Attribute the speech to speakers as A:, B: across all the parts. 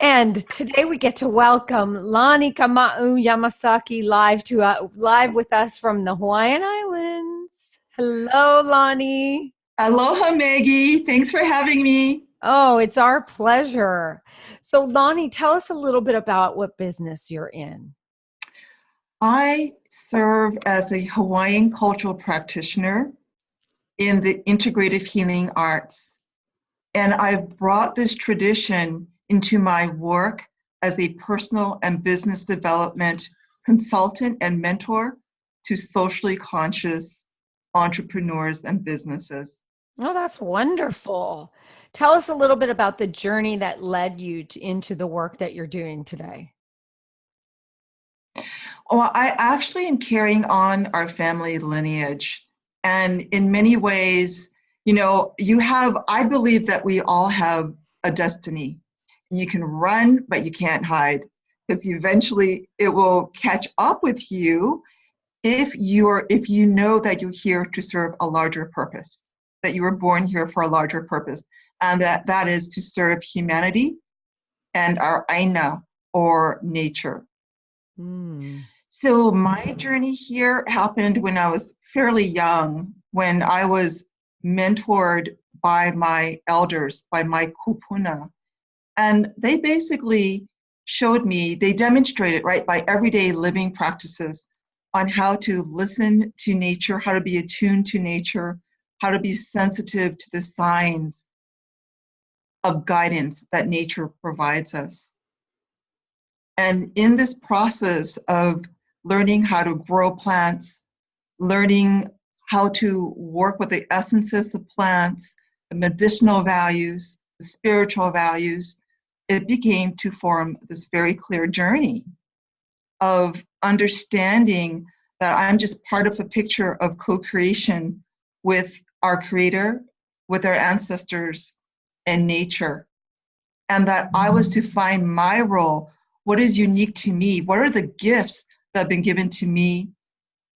A: And today we get to welcome Lani Kamau Yamasaki live with us from the Hawaiian Islands. Hello, Lani.
B: Aloha, Maggie. Thanks for having me.
A: Oh, it's our pleasure. So, Lani, tell us a little bit about what business you're in.
B: I serve as a Hawaiian cultural practitioner in the integrative healing arts. And I've brought this tradition into my work as a personal and business development consultant and mentor to socially conscious entrepreneurs and businesses.
A: Oh, that's wonderful. Tell us a little bit about the journey that led you into the work that you're doing today.
B: Well, I actually am carrying on our family lineage. And in many ways, I believe that we all have a destiny. You can run, but you can't hide because eventually it will catch up with you if you know that you're here to serve a larger purpose, that you were born here for a larger purpose, and that is to serve humanity and our aina, or nature.
A: Mm.
B: So my journey here happened when I was fairly young, when I was mentored by my elders, by my kupuna. And they basically showed me, they demonstrated, right, by everyday living practices on how to listen to nature, how to be attuned to nature, how to be sensitive to the signs of guidance that nature provides us. And in this process of learning how to grow plants, learning how to work with the essences of plants, the medicinal values, the spiritual values, it began to form this very clear journey of understanding that I'm just part of a picture of co-creation with our creator, with our ancestors and nature. And that I was to find my role. What is unique to me? What are the gifts that have been given to me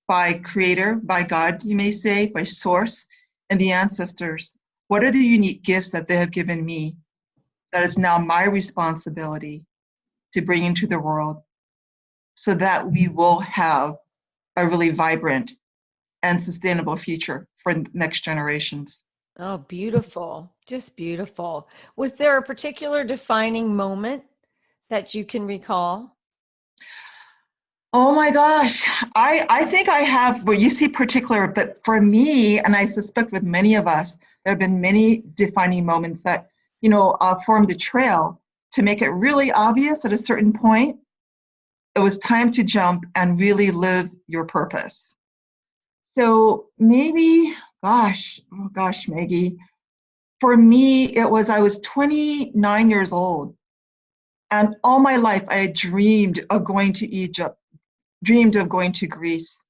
B: by creator, by God, you may say, by source, and the ancestors? What are the unique gifts that they have given me that is now my responsibility to bring into the world so that we will have a really vibrant and sustainable future for next generations?
A: Oh, beautiful. Just beautiful. Was there a particular defining moment that you can recall?
B: Oh my gosh, I think I have, well, you see particular, but for me, and I suspect with many of us, there have been many defining moments that, formed the trail to make it really obvious at a certain point. It was time to jump and really live your purpose. So maybe, oh gosh, Maggie, for me, I was 29 years old, and all my life I had dreamed of going to Egypt, dreamed of going to Greece,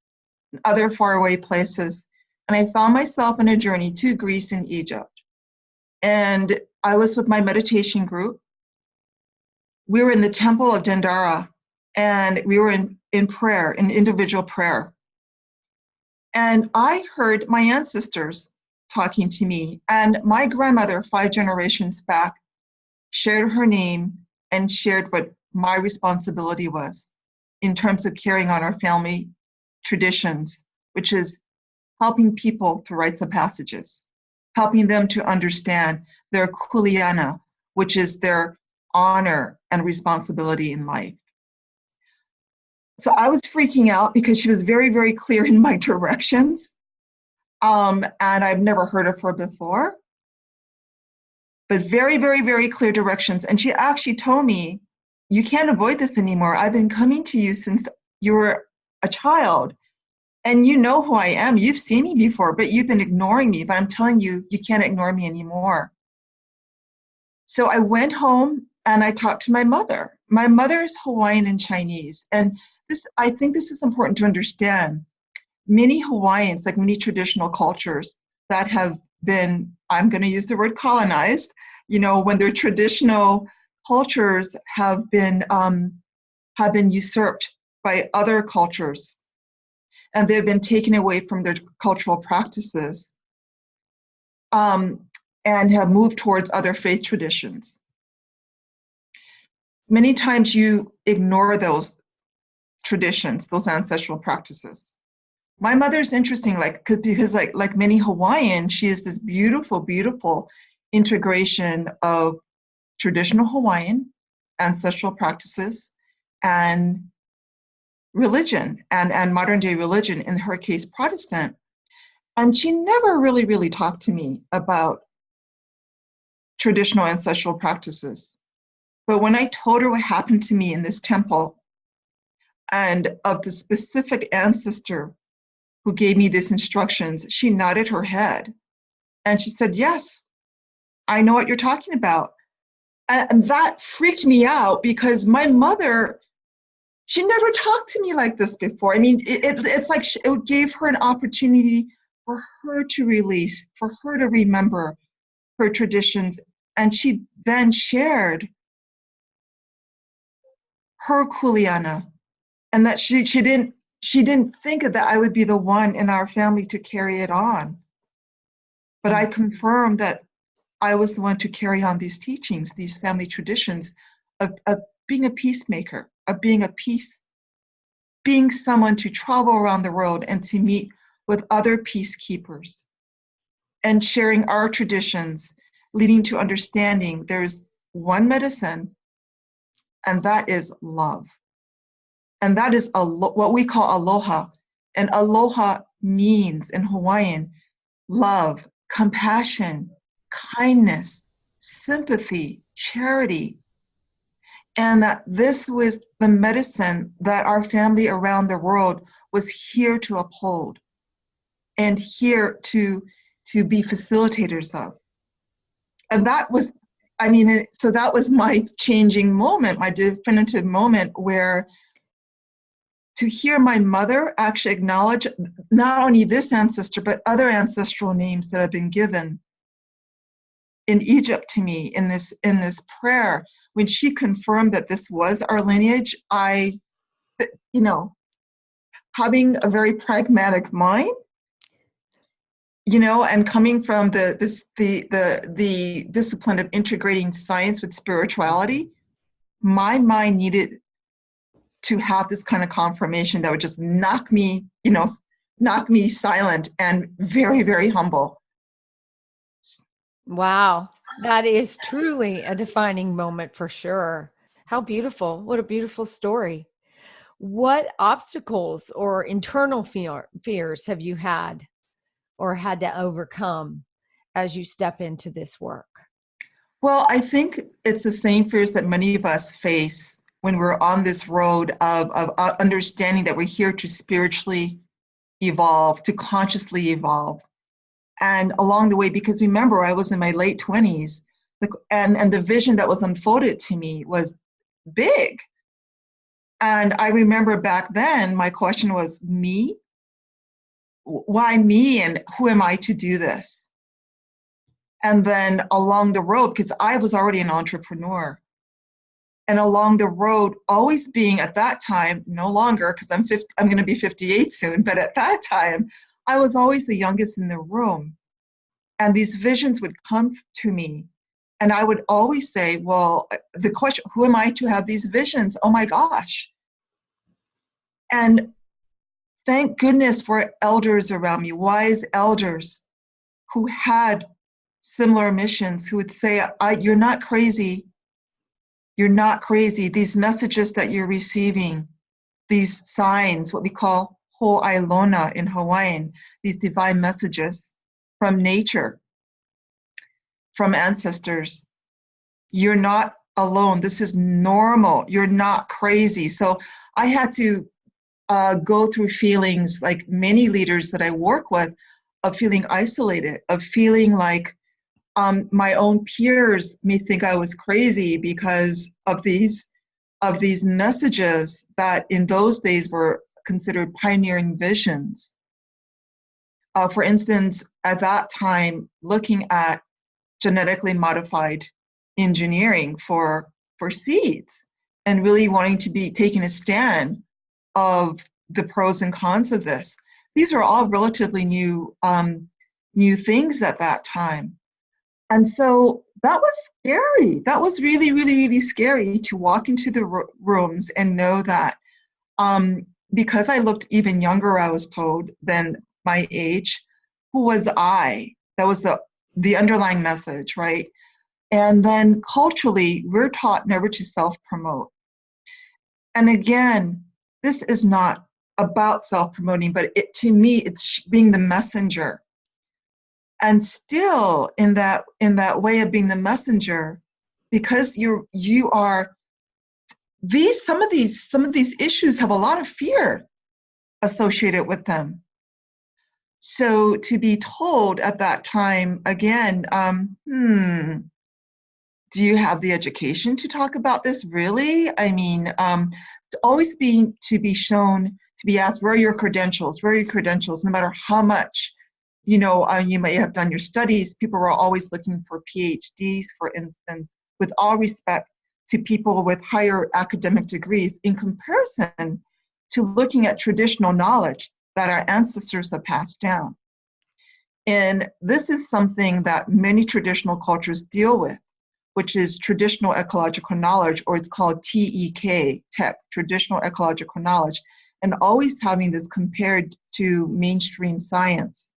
B: and other faraway places. And I found myself in a journey to Greece and Egypt. And I was with my meditation group. We were in the temple of Dendara, and we were in prayer, in individual prayer. And I heard my ancestors talking to me. And my grandmother, 5 generations back, shared her name and shared what my responsibility was in terms of carrying on our family traditions, which is helping people through rites of passages, helping them to understand their kuleana, which is their honor and responsibility in life. So I was freaking out because she was very, very clear in my directions. And I've never heard of her before, but very, very, very clear directions. And she actually told me, you can't avoid this anymore. I've been coming to you since you were a child. And you know who I am. You've seen me before, but you've been ignoring me. But I'm telling you, you can't ignore me anymore. So I went home and I talked to my mother. My mother is Hawaiian and Chinese. And I think this is important to understand. Many Hawaiians, like many traditional cultures that have been, I'm going to use the word colonized, when their traditional cultures have been usurped by other cultures, and they've been taken away from their cultural practices, and have moved towards other faith traditions. many times you ignore those traditions, those ancestral practices. My mother's interesting, because like many Hawaiian, she is this beautiful, beautiful integration of traditional Hawaiian ancestral practices and religion and modern day religion, in her case, Protestant. And she never really, really talked to me about traditional ancestral practices. But when I told her what happened to me in this temple and of the specific ancestor who gave me these instructions, she nodded her head and she said, yes, I know what you're talking about. And that freaked me out because my mother, she never talked to me like this before. I mean, it's like it gave her an opportunity for her to release, for her to remember her traditions. And she then shared her kuleana, and that she didn't think that I would be the one in our family to carry it on. But I confirmed that I was the one to carry on these teachings, these family traditions of being a peacemaker, of being being someone to travel around the world and to meet with other peacekeepers and sharing our traditions, leading to understanding there's one medicine, and that is love. And that is what we call aloha. And aloha means in Hawaiian love, compassion, kindness, sympathy, charity. And that this was the medicine that our family around the world was here to uphold and here to be facilitators of. And that was, so that was my changing moment, my definitive moment, where to hear my mother actually acknowledge not only this ancestor, but other ancestral names that have been given in Egypt to me in this prayer, when she confirmed that this was our lineage, having a very pragmatic mind, and coming from the discipline of integrating science with spirituality, my mind needed to have this kind of confirmation that would just knock me silent and very, very humble.
A: Wow. That is truly a defining moment for sure. How beautiful. What a beautiful story. What obstacles or internal fears have you had or had to overcome as you step into this work?
B: Well, I think it's the same fears that many of us face when we're on this road of understanding that we're here to spiritually evolve, to consciously evolve. And along the way, because remember, I was in my late 20s, and the vision that was unfolded to me was big. And I remember back then, my question was, me? Why me? And who am I to do this? And then along the road, because I was already an entrepreneur, and along the road, always being at that time, no longer, because I'm going to be 58 soon, but at that time, I was always the youngest in the room. And these visions would come to me. And I would always say, well, the question, who am I to have these visions? Oh my gosh. And thank goodness for elders around me, wise elders who had similar missions, who would say, you're not crazy. You're not crazy. These messages that you're receiving, these signs, what we call ho'ailona in Hawaiian, these divine messages from nature, from ancestors. You're not alone. This is normal. You're not crazy. So I had to go through feelings, like many leaders that I work with, of feeling isolated, of feeling like my own peers may think I was crazy because of these messages that in those days were considered pioneering visions. For instance, at that time, looking at genetically modified engineering for seeds and really wanting to be taking a stand of the pros and cons of this. These are all relatively new things at that time. And so that was scary. That was really, really, really scary to walk into the rooms and know that because I looked even younger, I was told, than my age, who was I? That was the underlying message, right? And then culturally, we're taught never to self-promote. And again, this is not about self-promoting, but to me, it's being the messenger. And still in that way of being the messenger, because you are some of these issues have a lot of fear associated with them. So to be told at that time again, do you have the education to talk about this? Really? I mean, to always to be shown, to be asked, where are your credentials? Where are your credentials? No matter how much, you may have done your studies, people were always looking for PhDs, for instance, with all respect to people with higher academic degrees in comparison to looking at traditional knowledge that our ancestors have passed down. And this is something that many traditional cultures deal with, which is traditional ecological knowledge, or it's called TEK, traditional ecological knowledge, and always having this compared to mainstream science,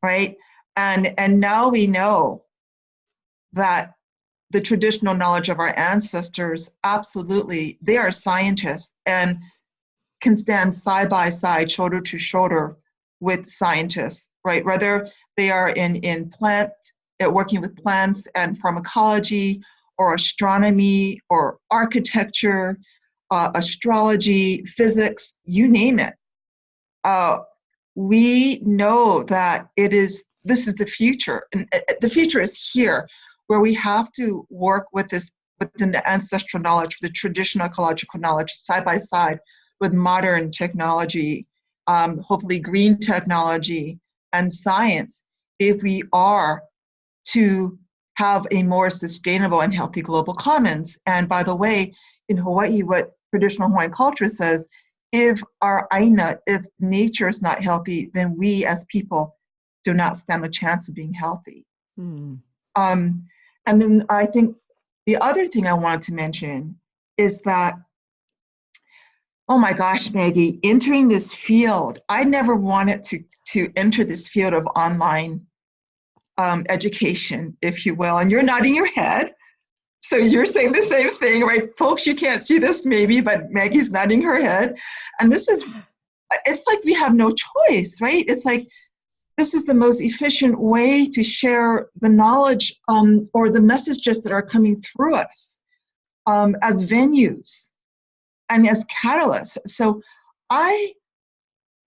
B: right? And now we know that the traditional knowledge of our ancestors, absolutely, they are scientists and can stand side by side, shoulder to shoulder with scientists, right? Whether they are in working with plants and pharmacology, or astronomy, or architecture, astrology, physics, you name it. We know that this is the future, and the future is here, where we have to work within the ancestral knowledge, the traditional ecological knowledge, side by side with modern technology, hopefully green technology and science, if we are to have a more sustainable and healthy global commons. And by the way, in Hawaii, what traditional Hawaiian culture says, if our aina, if nature is not healthy, then we as people do not stand a chance of being healthy. And then I think the other thing I wanted to mention is that, oh my gosh, Maggie, entering this field, I never wanted to enter this field of online education, if you will. And you're nodding your head, so you're saying the same thing, right? Folks, you can't see this maybe, but Maggie's nodding her head. And it's like we have no choice, right? It's like, this is the most efficient way to share the knowledge or the messages that are coming through us as venues and as catalysts. So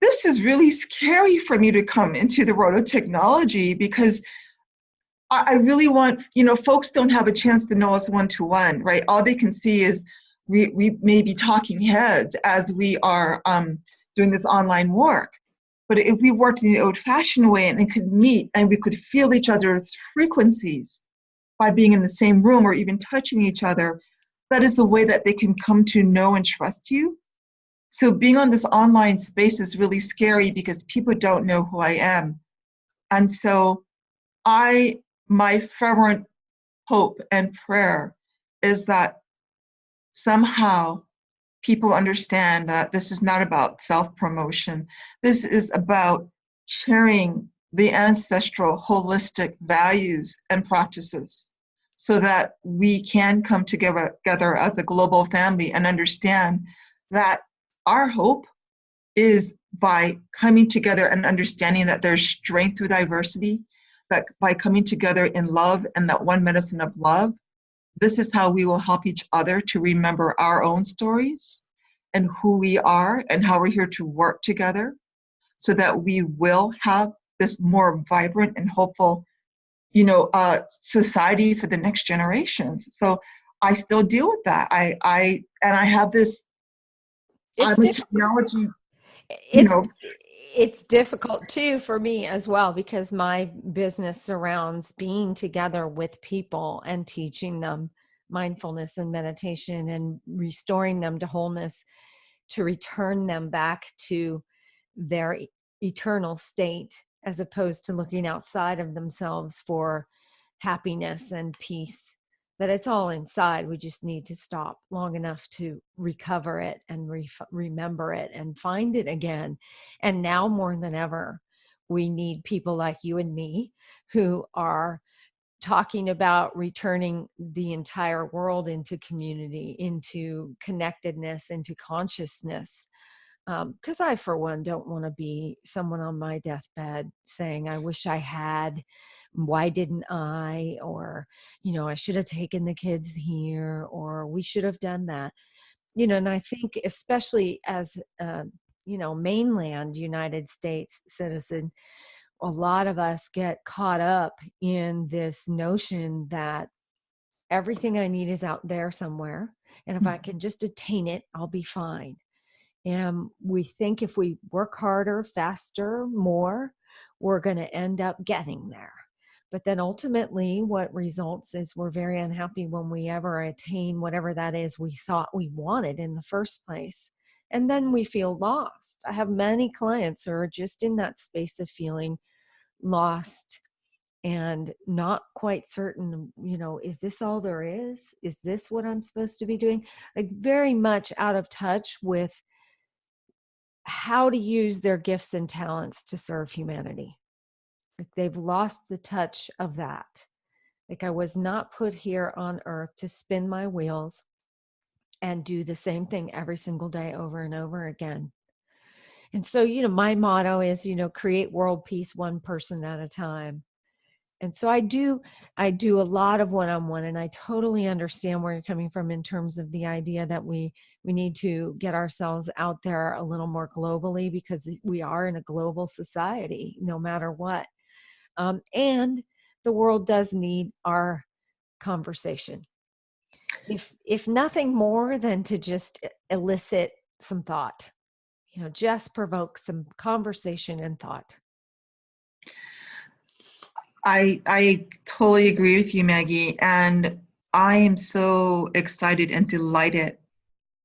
B: this is really scary for me to come into the world of technology, because I really want, folks don't have a chance to know us one-to-one, right? All they can see is we may be talking heads as we are doing this online work. But if we worked in the old-fashioned way and could meet and we could feel each other's frequencies by being in the same room or even touching each other, that is the way that they can come to know and trust you. So being on this online space is really scary because people don't know who I am. And so my fervent hope and prayer is that somehow people understand that this is not about self-promotion. This is about sharing the ancestral holistic values and practices so that we can come together as a global family and understand that our hope is by coming together and understanding that there's strength through diversity, that by coming together in love and that one medicine of love, this is how we will help each other to remember our own stories and who we are and how we're here to work together so that we will have this more vibrant and hopeful, society for the next generations. So I still deal with that. I have this, I'm a technology,
A: It's difficult too for me as well, because my business surrounds being together with people and teaching them mindfulness and meditation and restoring them to wholeness, to return them back to their eternal state, as opposed to looking outside of themselves for happiness and peace, that it's all inside. We just need to stop long enough to recover it and remember it and find it again. And now more than ever, we need people like you and me who are talking about returning the entire world into community, into connectedness, into consciousness. Because I, for one, don't want to be someone on my deathbed saying, I wish I had, why didn't I? Or, I should have taken the kids here, or we should have done that. And I think especially as, mainland United States citizen, a lot of us get caught up in this notion that everything I need is out there somewhere. And if I can just attain it, I'll be fine. And we think if we work harder, faster, more, we're going to end up getting there. But then ultimately what results is we're very unhappy when we ever attain whatever that is we thought we wanted in the first place. And then we feel lost. I have many clients who are just in that space of feeling lost and not quite certain, is this all there is? Is this what I'm supposed to be doing? Like very much out of touch with how to use their gifts and talents to serve humanity. Like they've lost the touch of that. Like I was not put here on earth to spin my wheels and do the same thing every single day over and over again. And so, my motto is, create world peace one person at a time. And so I do a lot of one-on-one, and I totally understand where you're coming from in terms of the idea that we need to get ourselves out there a little more globally, because we are in a global society, no matter what. And the world does need our conversation. If nothing more than to just elicit some thought, just provoke some conversation and thought.
B: I totally agree with you, Maggie. And I am so excited and delighted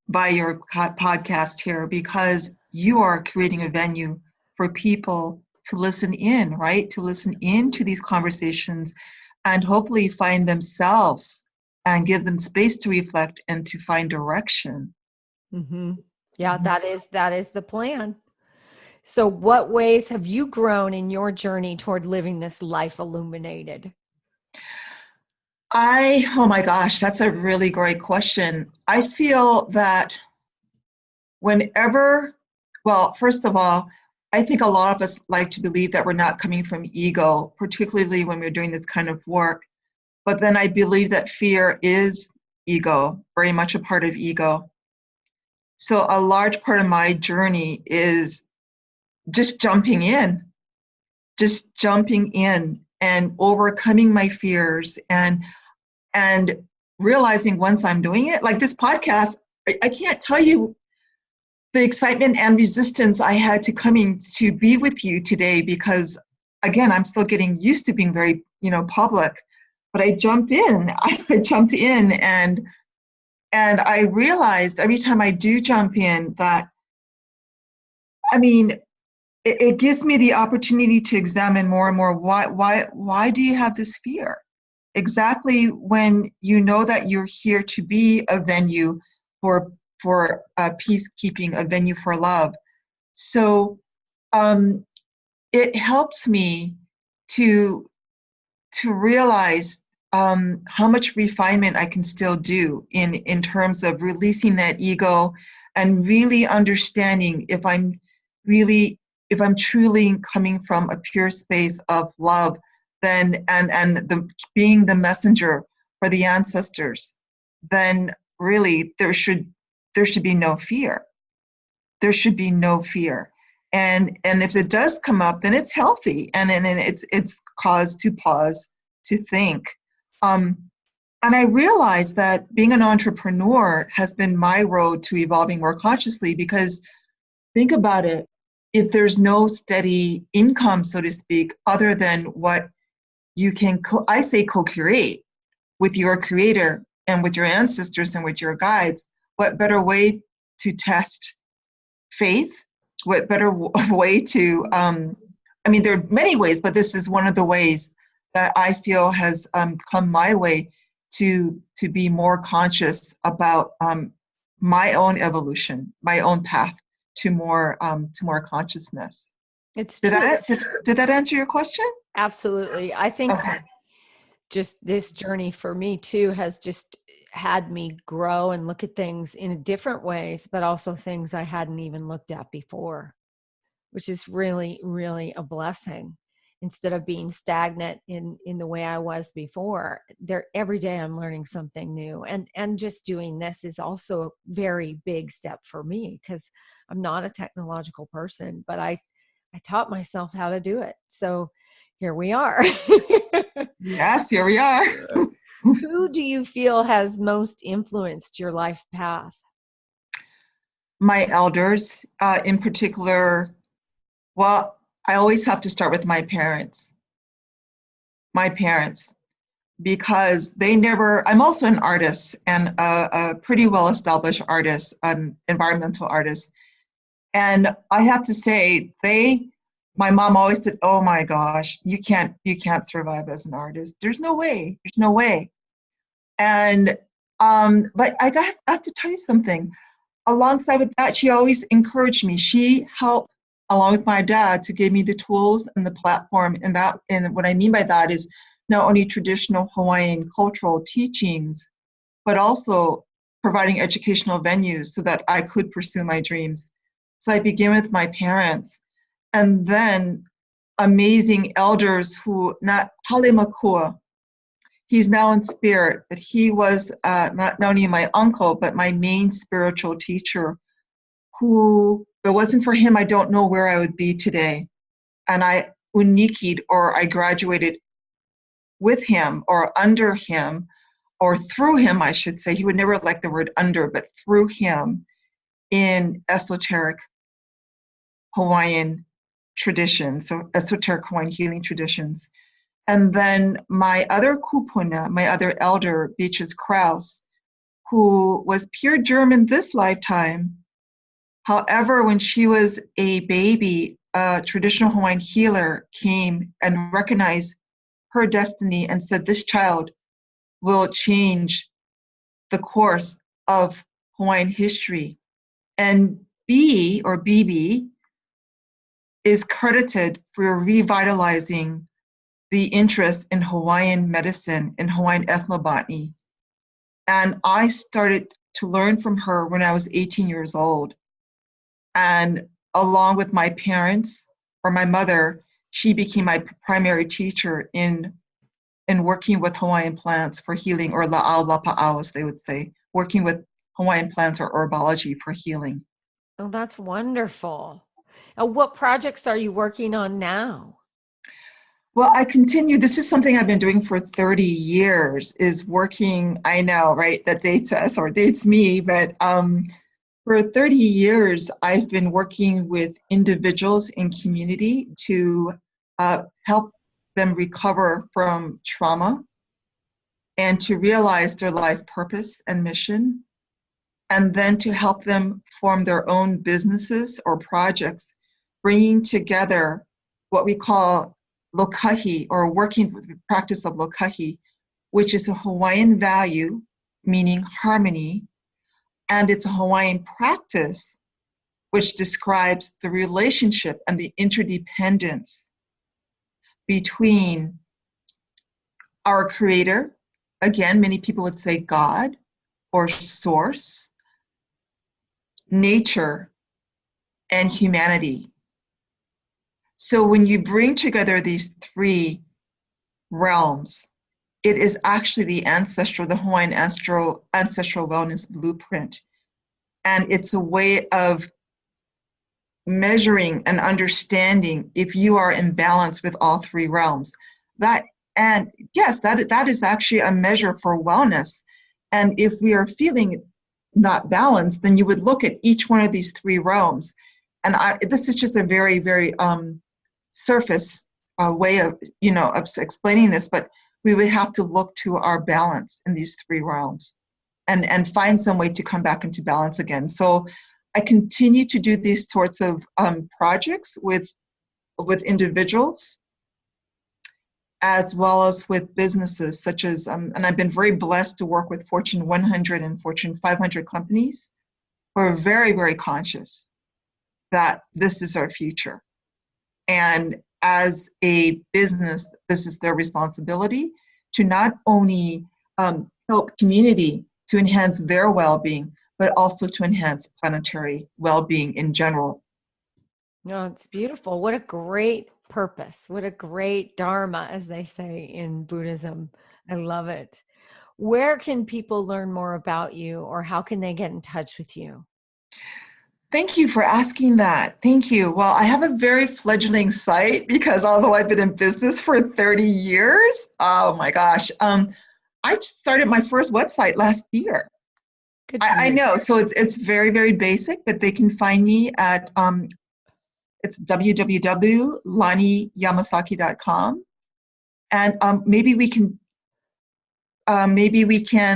B: by your podcast here, because you are creating a venue for people to listen in, right? To listen into these conversations and hopefully find themselves and give them space to reflect and to find direction.
A: Mm-hmm. Yeah, that is the plan. So what ways have you grown in your journey toward living this life illuminated?
B: Oh my gosh, that's a really great question. I feel that first of all, I think a lot of us like to believe that we're not coming from ego, particularly when we're doing this kind of work. But then I believe that fear is ego, very much a part of ego. So a large part of my journey is just jumping in and overcoming my fears and realizing once I'm doing it, like this podcast, I can't tell you the excitement and resistance I had to coming to be with you today, because again, I'm still getting used to being very, public, but I jumped in, and I realized every time I do jump in that, it gives me the opportunity to examine more and more why do you have this fear? Exactly, when you know that you're here to be a venue for peacekeeping, a venue for love. So it helps me to realize how much refinement I can still do in terms of releasing that ego and really understanding if I'm truly coming from a pure space of love, then being the messenger for the ancestors, then really there should be no fear. There should be no fear. And if it does come up, then it's healthy, and it's cause to pause, to think. And I realized that being an entrepreneur has been my road to evolving more consciously, because think about it. If there's no steady income, so to speak, other than what you can, co-create with your creator and with your ancestors and with your guides, what better way to test faith? What better way to, there are many ways, but this is one of the ways that I feel has come my way to be more conscious about my own evolution, my own path to more consciousness.
A: It's
B: Did
A: true.
B: did that answer your question?
A: Absolutely. I think
B: Okay.
A: that just this journey for me too has just had me grow and look at things in different ways, but also things I hadn't even looked at before, which is really, really a blessing. Instead of being stagnant in the way I was before, there every day I'm learning something new. And just doing this is also a very big step for me because I'm not a technological person, but I taught myself how to do it. So here we are.
B: Yes, here we are.
A: Who do you feel has most influenced your life path?
B: My elders, in particular, well, I always have to start with my parents. My parents, because they never, I'm also an artist and a pretty well established artist, an environmental artist. And I have to say, my mom always said, "Oh my gosh, you can't survive as an artist. There's no way, there's no way." And, but I have to tell you something. Alongside with that, she always encouraged me. She helped, along with my dad, to give me the tools and the platform. And what I mean by that is not only traditional Hawaiian cultural teachings, but also providing educational venues so that I could pursue my dreams. So I began with my parents, and then amazing elders who, not Halemakua, he's now in spirit, but he was not only my uncle, but my main spiritual teacher, who, if it wasn't for him, I don't know where I would be today. And I unikied, or I graduated with him or under him, or through him, I should say. He would never like the word under, but through him in esoteric Hawaiian traditions, so esoteric Hawaiian healing traditions. And then my other kupuna, my other elder, Beatrice Krause, who was pure German this lifetime. However, when she was a baby, a traditional Hawaiian healer came and recognized her destiny and said, "This child will change the course of Hawaiian history." And B, or BB, is credited for revitalizing the interest in Hawaiian medicine, in Hawaiian ethnobotany. And I started to learn from her when I was 18 years old. And along with my parents, or my mother, she became my primary teacher in working with Hawaiian plants for healing, or la'au lapa'au, as they would say, working with Hawaiian plants or herbology for healing.
A: Oh, that's wonderful. What projects are you working on now?
B: Well, I continue. This is something I've been doing for 30 years, is working, I know, right? That dates us or dates me, but for 30 years, I've been working with individuals in community to help them recover from trauma and to realize their life purpose and mission, and then to help them form their own businesses or projects, bringing together what we call lokahi, or working with the practice of lokahi, which is a Hawaiian value, meaning harmony, and it's a Hawaiian practice, which describes the relationship and the interdependence between our creator, again, many people would say God or source, nature, and humanity. So when you bring together these three realms, it is actually the Hawaiian ancestral wellness blueprint. And it's a way of measuring and understanding if you are in balance with all three realms. And yes, that is actually a measure for wellness. And if we are feeling not balanced, then you would look at each one of these three realms. And this is just a very, very surface way of explaining this, but we would have to look to our balance in these three realms and find some way to come back into balance again. So I continue to do these sorts of projects with individuals. as well as with businesses such as, and I've been very blessed to work with Fortune 100 and Fortune 500 companies who are very, very conscious that this is our future. And as a business, this is their responsibility to not only help community to enhance their well-being, but also to enhance planetary well-being in general.
A: No, it's beautiful. What a great purpose. What a great dharma, as they say in Buddhism. I love it. Where can people learn more about you, or how can they get in touch with you?
B: Thank you for asking that. Thank you. Well, I have a very fledgling site because although I've been in business for 30 years, oh my gosh, I started my first website last year.
A: Good for
B: I
A: you.
B: know, so it's very, very basic, but they can find me at it's www.laniyamasaki.com. And maybe we can,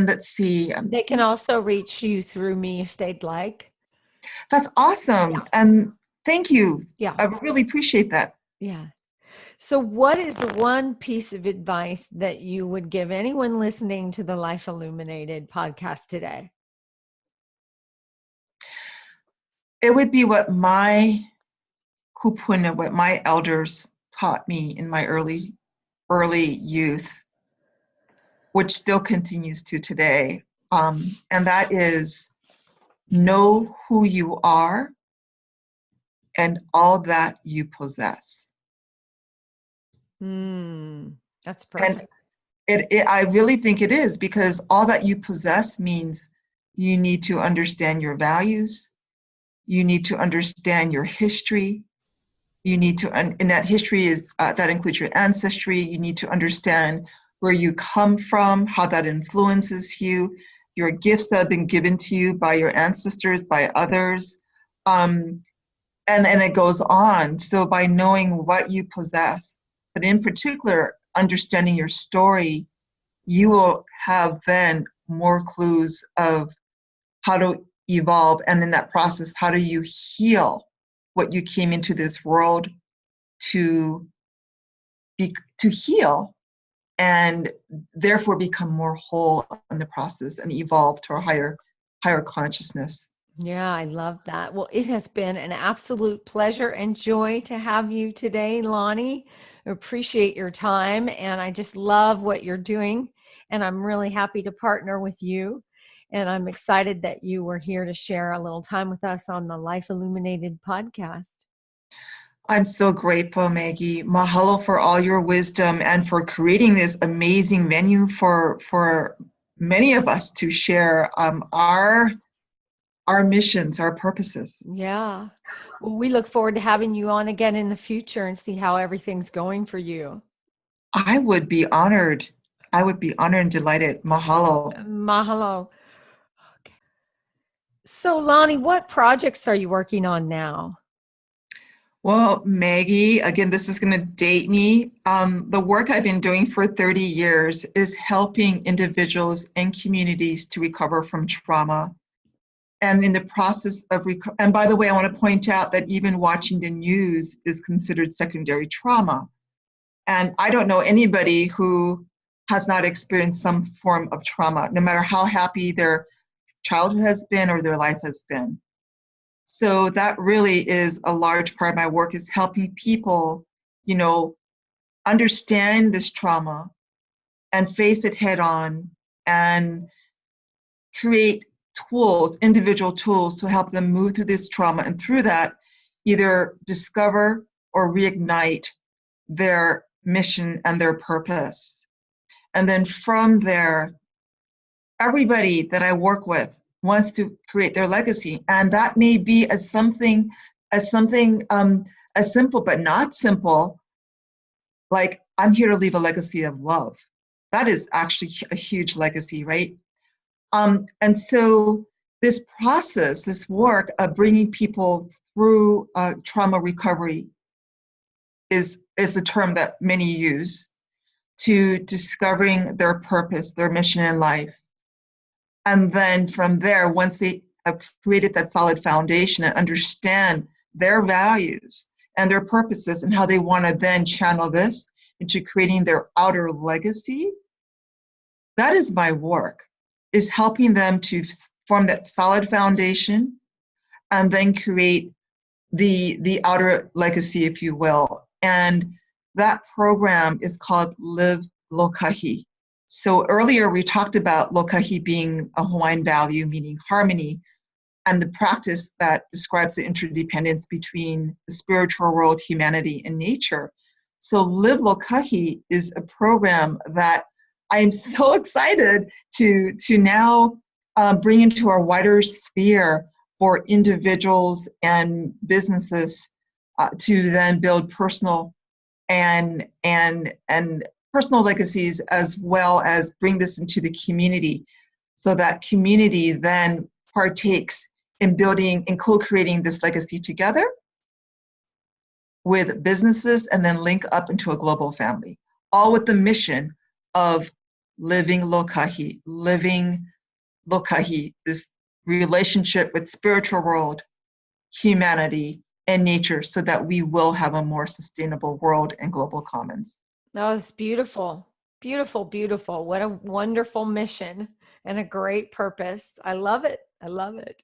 B: let's see.
A: They can also reach you through me if they'd like.
B: That's awesome.
A: Yeah.
B: And thank you.
A: Yeah.
B: I really appreciate that.
A: Yeah. So, what is the one piece of advice that you would give anyone listening to the Life Illuminated podcast today?
B: It would be what my kupuna, what my elders taught me in my early youth, which still continues to today. And that is know who you are and all that you possess.
A: That's perfect.
B: And I really think it is, because all that you possess means you need to understand your values. You need to understand your history. You need to, and that history is, that includes your ancestry. You need to understand where you come from, how that influences you, your gifts that have been given to you by your ancestors, by others. And it goes on. So by knowing what you possess, but in particular, understanding your story, you will have then more clues of how to evolve. And in that process, how do you heal what you came into this world to heal, and therefore become more whole in the process and evolve to a higher consciousness.
A: Yeah, I love that. Well, it has been an absolute pleasure and joy to have you today, Lani. I appreciate your time, and I just love what you're doing, and I'm really happy to partner with you. And I'm excited that you were here to share a little time with us on the Life Illuminated podcast.
B: I'm so grateful, Maggie. Mahalo for all your wisdom and for creating this amazing venue for many of us to share our missions, our purposes.
A: Yeah. Well, we look forward to having you on again in the future and see how everything's going for you.
B: I would be honored. I would be honored and delighted. Mahalo.
A: Mahalo. Okay. So, Lani, what projects are you working on now?
B: Well, Maggie, again, this is going to date me. The work I've been doing for 30 years is helping individuals and communities to recover from trauma. And in the process of and by the way, I want to point out that even watching the news is considered secondary trauma. And I don't know anybody who has not experienced some form of trauma, no matter how happy their childhood has been or their life has been. So that really is a large part of my work, is helping people, understand this trauma and face it head on and create tools, individual tools to help them move through this trauma, and through that, either discover or reignite their mission and their purpose. And then from there, everybody that I work with wants to create their legacy. And that may be as something as simple, but not simple, like I'm here to leave a legacy of love. That is actually a huge legacy, right? And so this process, this work of bringing people through trauma recovery is a term that many use, to discovering their purpose, their mission in life. And then from there, once they have created that solid foundation and understand their values and their purposes and how they want to then channel this, into creating their outer legacy, that is my work, is helping them to form that solid foundation and then create the outer legacy, if you will. And that program is called Live Lokahi. So earlier we talked about Lokahi being a Hawaiian value, meaning harmony, and the practice that describes the interdependence between the spiritual world, humanity, and nature. So Live Lokahi is a program that I am so excited to now bring into our wider sphere for individuals and businesses to then build personal and personal legacies, as well as bring this into the community, so that community then partakes in building and co-creating this legacy together with businesses, and then link up into a global family, all with the mission of living Lokahi, this relationship with spiritual world, humanity, and nature, so that we will have a more sustainable world and global commons.
A: That was beautiful. Beautiful, beautiful. What a wonderful mission and a great purpose. I love it. I love it.